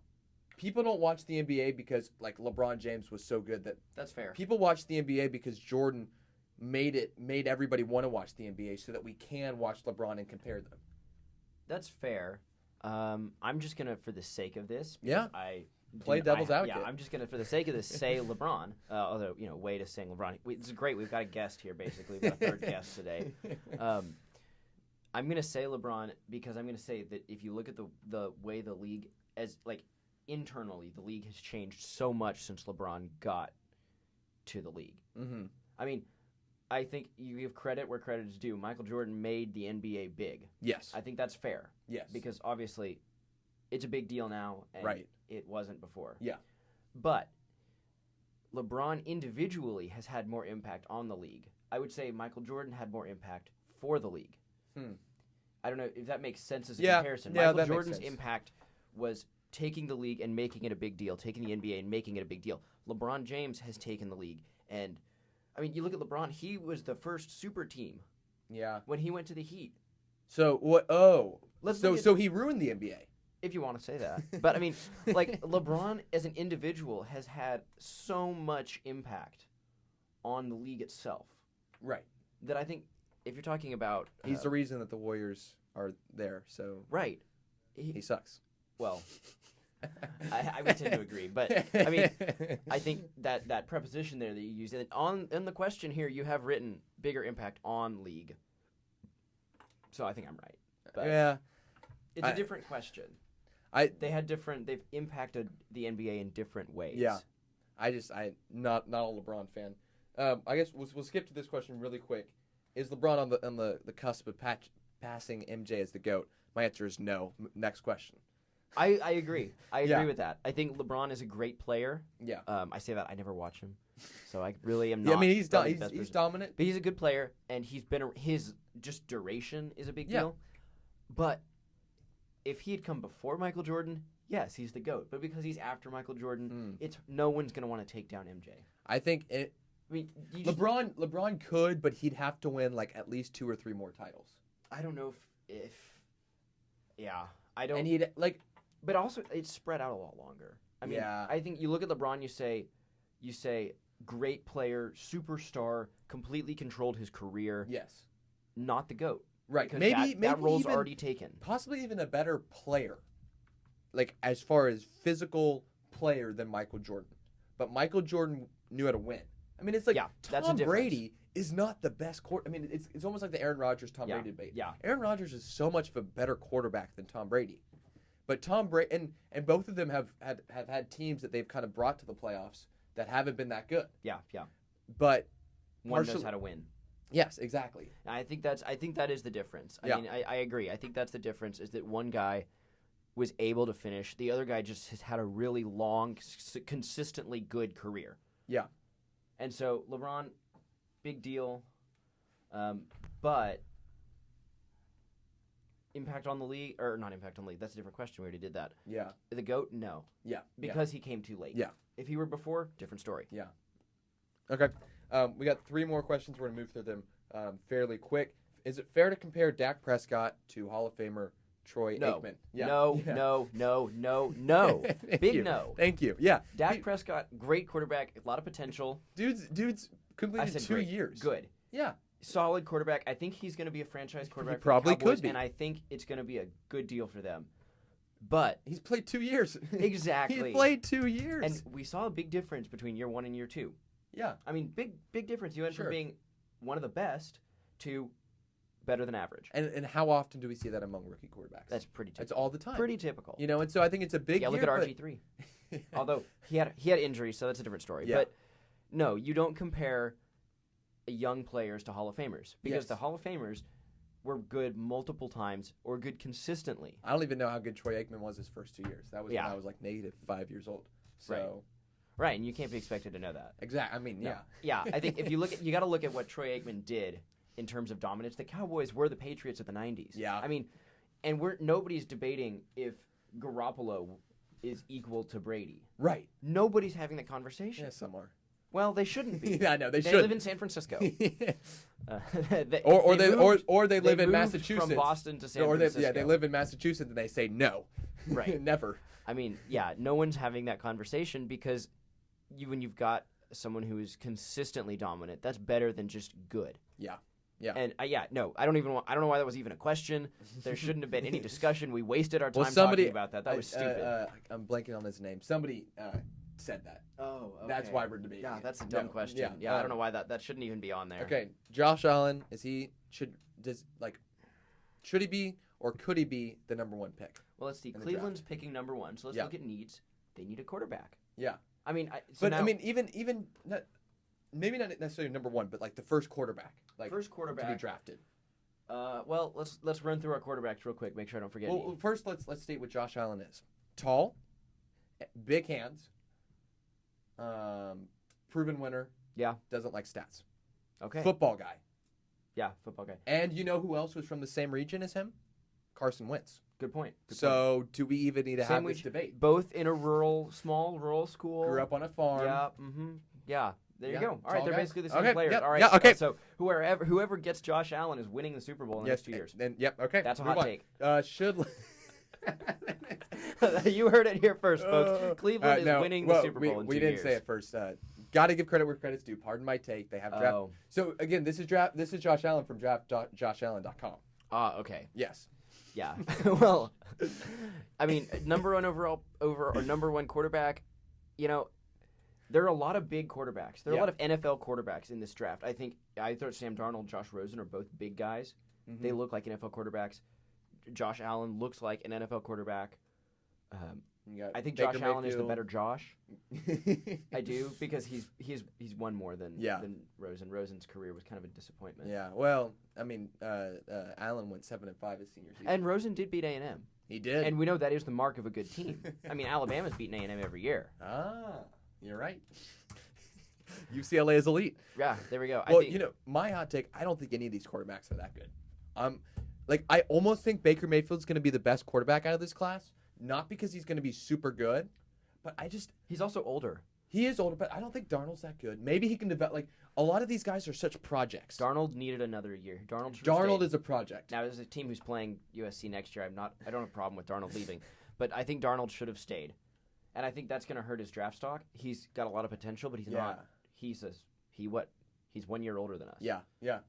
People don't watch the NBA because like LeBron James was so good that's fair. People watch the NBA because Jordan made everybody want to watch the NBA so that we can watch LeBron and compare them. That's fair. I'm just gonna, for the sake of this, play devil's advocate. Yeah, I'm just gonna, for the sake of this, say LeBron. Although Wade is saying LeBron. This is great. We've got a guest here. Basically, we've got a third guest today. I'm gonna say LeBron because I'm gonna say that if you look at the way the league, as like internally, the league has changed so much since LeBron got to the league. Mm-hmm. I mean, I think you give credit where credit is due. Michael Jordan made the NBA big. Yes. I think that's fair. Yes. Because obviously, it's a big deal now, and Right. it wasn't before. Yeah. But LeBron individually has had more impact on the league. I would say Michael Jordan had more impact for the league. I don't know if that makes sense as a comparison. Yeah, Michael that makes Jordan's sense. impact was taking the league and making it a big deal, taking the NBA and making it a big deal. LeBron James has taken the league, and I mean, you look at LeBron, he was the first super team Yeah. when he went to the Heat. So what? Oh, Let's so look at- so he ruined the NBA. If you want to say that. But I mean, like LeBron as an individual has had so much impact on the league itself Right. that I think if you're talking about He's the reason that the Warriors are there. So right. he sucks. Well, I would tend to agree, but I mean, I think that preposition there that you use in the question here, you have written bigger impact on league. So I think I'm right. But yeah. it's a different question. They've impacted the NBA in different ways. Yeah. I'm not a LeBron fan. I guess we'll skip to this question really quick. Is LeBron on the cusp of passing MJ as the GOAT? My answer is no. Next question. I agree. I agree with that. I think LeBron is a great player. Yeah. I say that I never watch him, so I really am not. Yeah, I mean he's probably the best he's person. dominant. But he's a good player, and his just duration is a big deal. But if he had come before Michael Jordan, yes, he's the GOAT. But because he's after Michael Jordan, it's no one's going to want to take down MJ. I think I mean, LeBron could, but he'd have to win like at least 2 or 3 more titles. I don't know if yeah, I don't. And he'd like, but also it's spread out a lot longer. I mean, I think you look at LeBron, you say great player, superstar, completely controlled his career. Yes. Not the GOAT. Right. Because Maybe that role's even, already taken. Possibly even a better player, like as far as physical player than Michael Jordan. But Michael Jordan knew how to win. I mean, it's like that's Tom a difference. Brady is not the best I mean, it's almost like the Aaron Rodgers Tom Brady debate. Yeah. Aaron Rodgers is so much of a better quarterback than Tom Brady. But Tom Brady and both of them have had teams that they've kind of brought to the playoffs that haven't been that good. Yeah. But One knows how to win. Yes, exactly. I think that is the difference. I mean, I agree. I think that's the difference is that one guy was able to finish. The other guy just has had a really long, consistently good career. Yeah. And so LeBron, big deal, but impact on the league, or not impact on the league, that's a different question. We already did that. Yeah. The GOAT, no. Yeah. Because he came too late. Yeah. If he were before, different story. Yeah. Okay. We got 3 more questions. We're going to move through them fairly quick. Is it fair to compare Dak Prescott to Hall of Famer Troy Aikman? Yeah. No. Big you. no. Thank you. Yeah. Dak Prescott, great quarterback, a lot of potential. Dude's completed 2 great. years. Good. Yeah. Solid quarterback. I think he's going to be a franchise quarterback. He probably for the Cowboys, could be. And I think it's going to be a good deal for them. But He's played 2 years. Exactly. He played 2 years. And we saw a big difference between year 1 and year 2. Yeah. I mean, big difference. You went Sure. from being one of the best to better than average. And how often do we see that among rookie quarterbacks? That's pretty typical. It's all the time. Pretty typical. You know, and so I think it's a big Yeah, look year, at but- RG3. Although he had injuries, so that's a different story. Yeah. But no, you don't compare young players to Hall of Famers because Yes. the Hall of Famers were good multiple times or good consistently. I don't even know how good Troy Aikman was his first 2 years. That was when Yeah. I was like -5 years old. So Right, and you can't be expected to know that. exactly. I mean, No. yeah. Yeah, I think if you got to look at what Troy Aikman did in terms of dominance. The Cowboys were the Patriots of the 90s. Yeah. I mean, and nobody's debating if Garoppolo is equal to Brady. Right. Nobody's having that conversation. Yeah, some are. Well, they shouldn't be. Yeah, I know they They should. live in San Francisco. or they live in moved Massachusetts. From Boston to San or Francisco. they live in Massachusetts and they say no. Right. Never. I mean, yeah, no one's having that conversation because when you've got someone who is consistently dominant, that's better than just good. Yeah. Yeah. And I don't know why that was even a question. There shouldn't have been any discussion. We wasted our time somebody, talking about that. That was stupid. I'm blanking on his name. Somebody said that. Oh, okay. That's why we're debating. Yeah, it. that's a dumb No, question. Yeah, I don't know why that shouldn't even be on there. Okay, Josh Allen, should he be or could he be the number 1 pick? Well, let's see. in the Cleveland's picking number 1, so let's Yeah. look at needs. They need a quarterback. Yeah. I mean, But I mean, even maybe not necessarily number one, but like the first quarterback, like First to quarterback. be drafted. Well, let's run through our quarterbacks real quick. Make sure I don't forget any. Well, first let's state what Josh Allen is: tall, big hands, proven winner. Yeah. Doesn't like stats. Okay. Football guy. Yeah, football guy. And you know who else was from the same region as him? Carson Wentz. Good point. Good point. So do we even need to have this Sandwich, debate? Both in a small rural school. Grew up on a farm. Yeah. Yeah. There you Yeah, go. All right, tall they're guy. basically the same Okay, players. yep, All right. yeah, okay. So whoever gets Josh Allen is winning the Super Bowl in the next 2 years. And yep, okay. That's a move hot on. take. Should You heard it here first, folks. Cleveland is no, winning well, the Super Bowl in 2 we years. didn't say it first. Got to give credit where credit's due. Pardon my take. They have draft. Oh. So again, this is Josh Allen from draft.joshallen.com. Okay. Yes. Yeah. Well, I mean, number one quarterback, you know, there are a lot of big quarterbacks. There are a lot of NFL quarterbacks in this draft. I think I thought Sam Darnold, Josh Rosen are both big guys. Mm-hmm. They look like NFL quarterbacks. Josh Allen looks like an NFL quarterback. I think Baker Josh Allen is the Mayfield. better Josh. I do, because he's won more than Rosen. Rosen's career was kind of a disappointment. Yeah. Well, I mean, Allen went 7-5 his senior season. And Rosen did beat A&M. He did. And we know that is the mark of a good team. I mean, Alabama's beaten A&M every year. You're right. UCLA is elite. Yeah, there we go. Well, I think, my hot take, I don't think any of these quarterbacks are that good. I almost think Baker Mayfield's going to be the best quarterback out of this class, not because he's going to be super good, but he's also older. He is older, but I don't think Darnold's that good. Maybe he can develop. Like, a lot of these guys are such projects. Darnold needed another year. Darnold is a project. Now, there's a team who's playing USC next year. I don't have a problem with Darnold leaving, but I think Darnold should have stayed. And I think that's going to hurt his draft stock. He's got a lot of potential, but he's not. He's 1 year older than us. Yeah.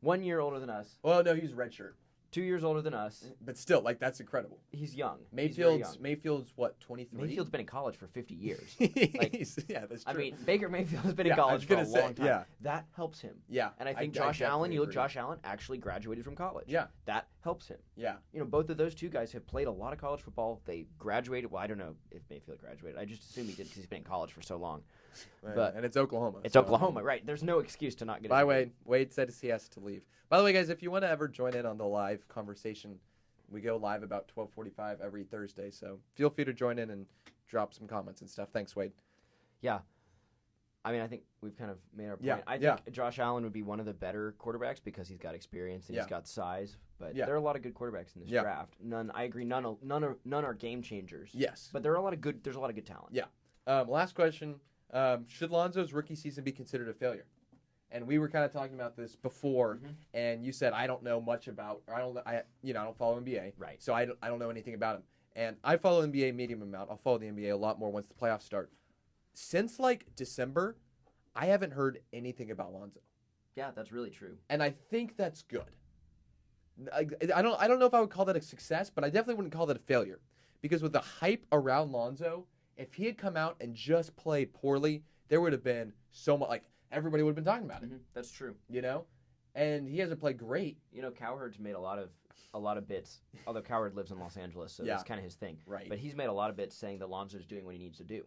1 year older than us. Well, no, he's redshirt. 2 years older than us. But still, that's incredible. He's young. He's very young. Mayfield's what, 23? Mayfield's been in college for 50 years. Yeah, that's true. I mean, Baker Mayfield has been in college for a long time. Yeah. That helps him. Yeah. And I think Josh Allen, Josh Allen actually graduated from college. Yeah. That helps him. Yeah. Both of those two guys have played a lot of college football. They graduated. Well, I don't know if Mayfield graduated. I just assume he did because he's been in college for so long. And it's Oklahoma. It's Oklahoma, right. There's no excuse to not get it. Wade said he has to leave. By the way, guys, if you want to ever join in on the live conversation, we go live about 12:45 every Thursday. So feel free to join in and drop some comments and stuff. Thanks, Wade. Yeah. I mean, I think we've kind of made our point. Yeah, I think Josh Allen would be one of the better quarterbacks because he's got experience and he's got size. But there are a lot of good quarterbacks in this draft. I agree. None are game changers. Yes. But there's a lot of good talent. Yeah. Last question. Should Lonzo's rookie season be considered a failure? And we were kind of talking about this before, and you said I don't know much about, or I don't follow NBA, right? So I don't know anything about him. And I follow NBA medium amount. I'll follow the NBA a lot more once the playoffs start. Since December, I haven't heard anything about Lonzo. Yeah, that's really true. And I think that's good. I don't know if I would call that a success, but I definitely wouldn't call that a failure, because with the hype around Lonzo, if he had come out and just played poorly, there would have been so much everybody would have been talking about it. That's true. And he hasn't played great. Cowherd's made a lot of bits. Although Cowherd lives in Los Angeles, so that's kind of his thing. Right. But he's made a lot of bits saying that Lonzo's doing what he needs to do.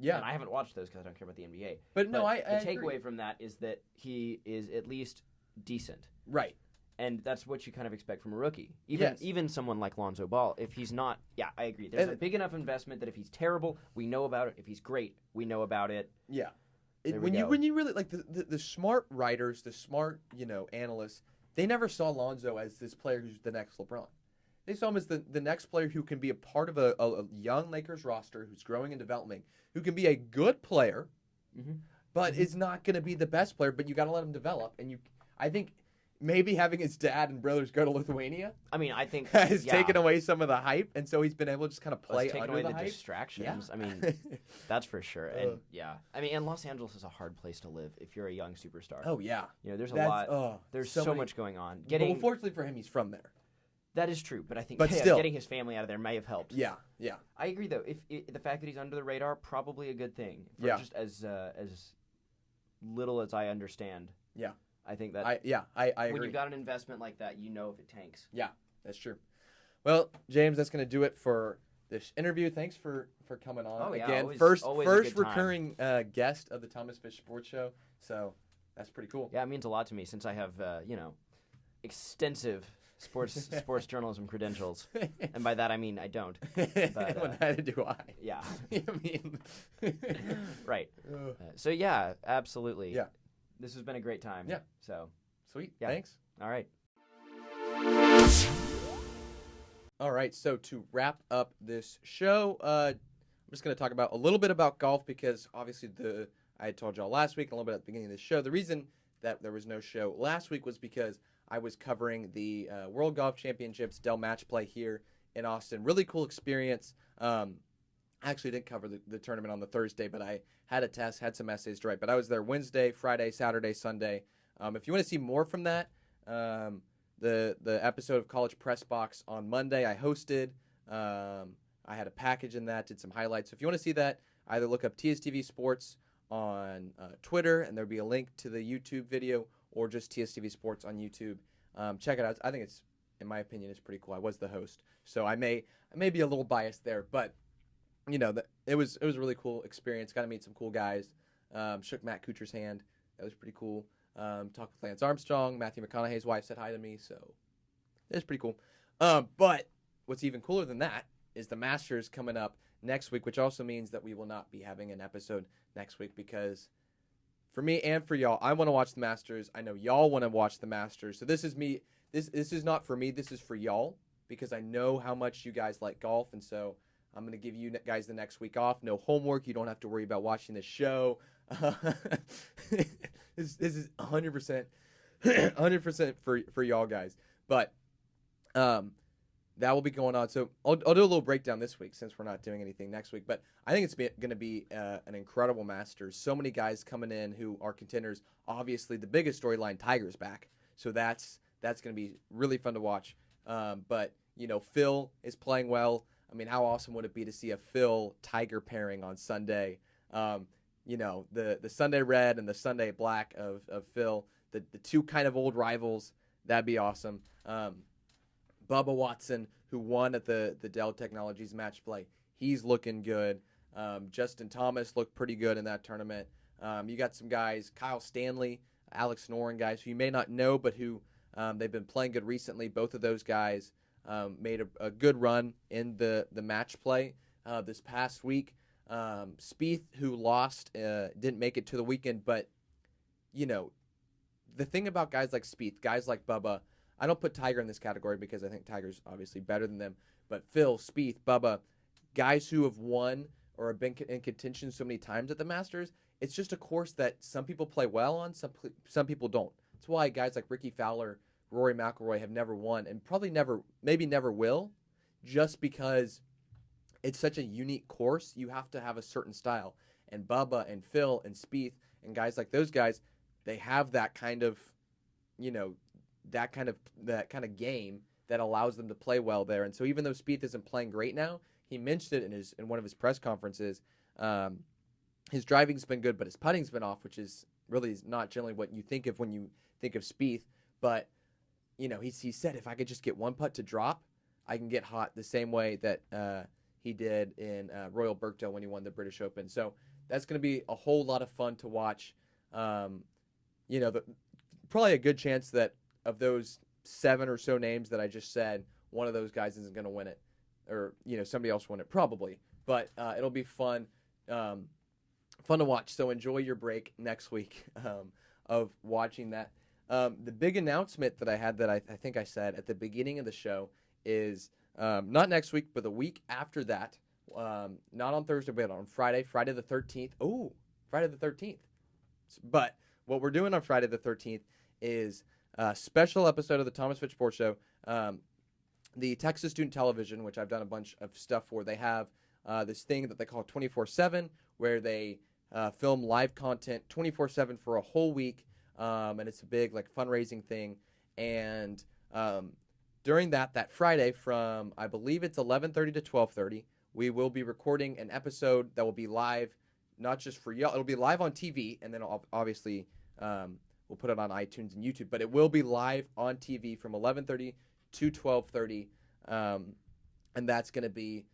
Yeah. And I haven't watched those because I don't care about the NBA. But no, the I takeaway agree. from that is that he is at least decent. Right. And that's what you kind of expect from a rookie. Even someone like Lonzo Ball, if he's not, I agree. There's a big enough investment that if he's terrible, we know about it. If he's great, we know about it. Yeah. When you really the smart writers, the smart analysts, they never saw Lonzo as this player who's the next LeBron. They saw him as the next player who can be a part of a young Lakers roster who's growing and developing, who can be a good player, but is not going to be the best player. But you got to let him develop. And I think maybe having his dad and brothers go to Lithuania, I think has taken away some of the hype, and so he's been able to just kind of play taken under away the the hype. distractions. That's for sure. And and Los Angeles is a hard place to live if you're a young superstar. Oh yeah, there's a lot. There's so much going on. Well, fortunately for him, he's from there. That is true, but I think still, getting his family out of there may have helped. Yeah. I agree, though. If the fact that he's under the radar, probably a good thing. Just as little as I understand. Yeah. I think that. I agree. When you've got an investment like that, you know if it tanks. Yeah, that's true. Well, James, that's going to do it for this interview. Thanks for coming on. Oh, yeah, again. always First a good time. recurring guest of the Thomas Fish Sports Show. So That's pretty cool. Yeah, it means a lot to me since I have, extensive sports journalism credentials, and by that I mean I don't. But, well, neither do I. Yeah. I mean, right. So yeah, absolutely. Yeah. This has been a great time. Yeah. So sweet. Yeah. Thanks. all right. All right. So to wrap up this show, I'm just going to talk about a little bit about golf because obviously I had told y'all last week, a little bit at the beginning of the show. The reason that there was no show last week was because I was covering the World Golf Championships Dell Match Play here in Austin. Really cool experience. I actually didn't cover the tournament on the Thursday, but I had a test, had some essays to write. But I was there Wednesday, Friday, Saturday, Sunday. If you want to see more from that, the episode of College Press Box on Monday I hosted. I had a package in that, did some highlights. So if you want to see that, either look up TSTV Sports on Twitter, and there'll be a link to the YouTube video, or just TSTV Sports on YouTube. Check it out. I think it's, in my opinion, it's pretty cool. I was the host, so I may be a little biased there, but it was a really cool experience. Got to meet some cool guys. Shook Matt Kuchar's hand. That was pretty cool. Talked with Lance Armstrong. Matthew McConaughey's wife said hi to me, so it was pretty cool. But what's even cooler than that is the Masters coming up next week, which also means that we will not be having an episode next week because for me and for y'all, I want to watch the Masters. I know y'all want to watch the Masters. So this is me. This is not for me. This is for y'all because I know how much you guys like golf. And so I'm going to give you guys the next week off. No homework. You don't have to worry about watching this show. This is 100%, 100% for y'all guys. But that will be going on. So I'll do a little breakdown this week since we're not doing anything next week. But I think it's going to be an incredible Masters. So many guys coming in who are contenders. Obviously, the biggest storyline, Tiger's back. So that's going to be really fun to watch. But, Phil is playing well. I mean, how awesome would it be to see a Phil-Tiger pairing on Sunday? The Sunday red and the Sunday black of Phil, the two kind of old rivals. That'd be awesome. Bubba Watson, who won at the Dell Technologies match play, he's looking good. Justin Thomas looked pretty good in that tournament. You got some guys, Kyle Stanley, Alex Noren, guys who you may not know, but who they've been playing good recently. Both of those guys made a good run in the match play this past week. Spieth, who lost, didn't make it to the weekend, but, the thing about guys like Spieth, guys like Bubba, I don't put Tiger in this category because I think Tiger's obviously better than them, but Phil, Spieth, Bubba, guys who have won or have been in contention so many times at the Masters, it's just a course that some people play well on, some people don't. That's why guys like Ricky Fowler, Rory McIlroy have never won and probably maybe never will, just because it's such a unique course. You have to have a certain style. And Bubba and Phil and Spieth and guys like those guys, they have that kind of, that kind of game that allows them to play well there. And so even though Spieth isn't playing great now, he mentioned it in one of his press conferences. His driving's been good, but his putting's been off, which is really not generally what you think of when you think of Spieth. But he said if I could just get one putt to drop, I can get hot the same way that he did in Royal Birkdale when he won the British Open. So that's going to be a whole lot of fun to watch. Probably a good chance that of those 7 or so names that I just said, one of those guys isn't going to win it, or somebody else win it probably. But it'll be fun to watch. So enjoy your break next week of watching that. The big announcement that I had that I think I said at the beginning of the show is not next week, but the week after that. Not on Thursday, but on Friday the 13th. Oh, Friday the 13th. But what we're doing on Friday the 13th is a special episode of the Thomas Fitch Sports Show. The Texas Student Television, which I've done a bunch of stuff for, they have this thing that they call 24/7, where they film live content 24/7 for a whole week, and it's a big fundraising thing. And during that Friday from, I believe it's 11:30 to 12:30, we will be recording an episode that will be live, not just for y'all. It'll be live on TV, and then obviously we'll put it on iTunes and YouTube. But it will be live on TV from 11:30 to 12:30, and that's going to be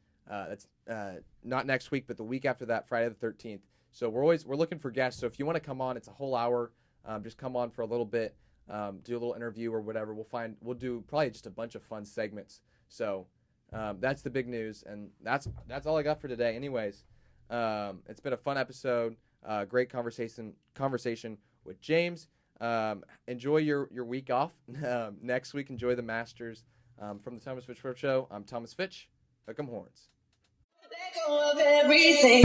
not next week, but the week after that, Friday the 13th. So we're looking for guests. So if you want to come on, it's a whole hour. just come on for a little bit, do a little interview or whatever. We'll do probably just a bunch of fun segments. So that's the big news, and that's all I got for today. Anyways, it's been a fun episode. Great conversation with James. Enjoy your week off. Next week, enjoy the Masters. From the Thomas Fitch Show, I'm Thomas Fitch. Hook 'em horns. Let go of everything.